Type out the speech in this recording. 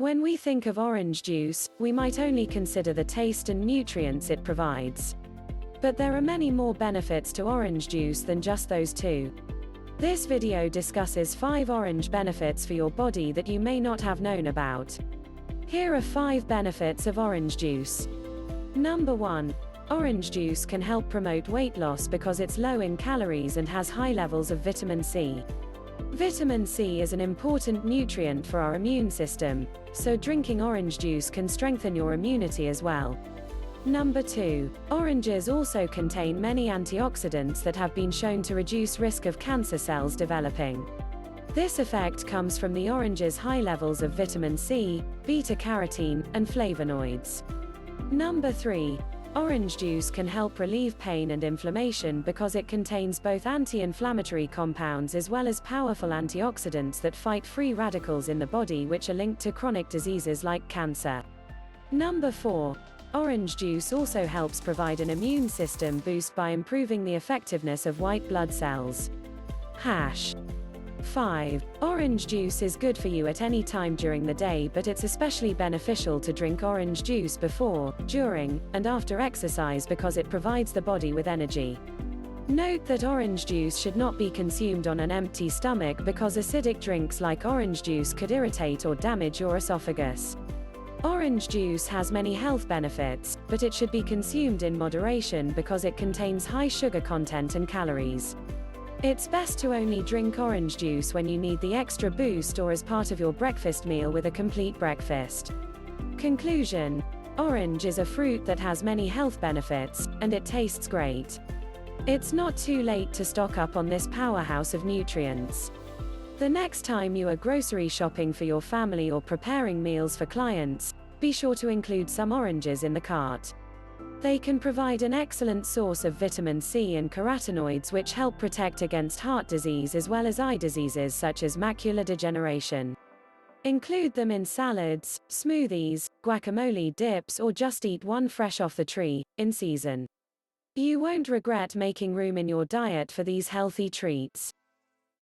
When we think of orange juice, we might only consider the taste and nutrients it provides. But there are many more benefits to orange juice than just those two. This video discusses 5 orange benefits for your body that you may not have known about. Here are 5 benefits of orange juice. Number 1. Orange juice can help promote weight loss because it's low in calories and has high levels of vitamin C. Vitamin C is an important nutrient for our immune system, so drinking orange juice can strengthen your immunity as well. Number 2. Oranges also contain many antioxidants that have been shown to reduce risk of cancer cells developing. This effect comes from the orange's high levels of vitamin C, beta-carotene, and flavonoids. Number 3. Orange juice can help relieve pain and inflammation because it contains both anti-inflammatory compounds as well as powerful antioxidants that fight free radicals in the body which are linked to chronic diseases like cancer. Number 4. Orange juice also helps provide an immune system boost by improving the effectiveness of white blood cells. 5. Orange juice is good for you at any time during the day, but it's especially beneficial to drink orange juice before, during, and after exercise because it provides the body with energy. Note that orange juice should not be consumed on an empty stomach because acidic drinks like orange juice could irritate or damage your esophagus. Orange juice has many health benefits, but it should be consumed in moderation because it contains high sugar content and calories. It's best to only drink orange juice when you need the extra boost or as part of your breakfast meal with a complete breakfast. Conclusion: orange is a fruit that has many health benefits, and it tastes great. It's not too late to stock up on this powerhouse of nutrients. The next time you are grocery shopping for your family or preparing meals for clients, be sure to include some oranges in the cart. They can provide an excellent source of vitamin C and carotenoids which help protect against heart disease as well as eye diseases such as macular degeneration. Include them in salads, smoothies, guacamole dips, or just eat one fresh off the tree, in season. You won't regret making room in your diet for these healthy treats.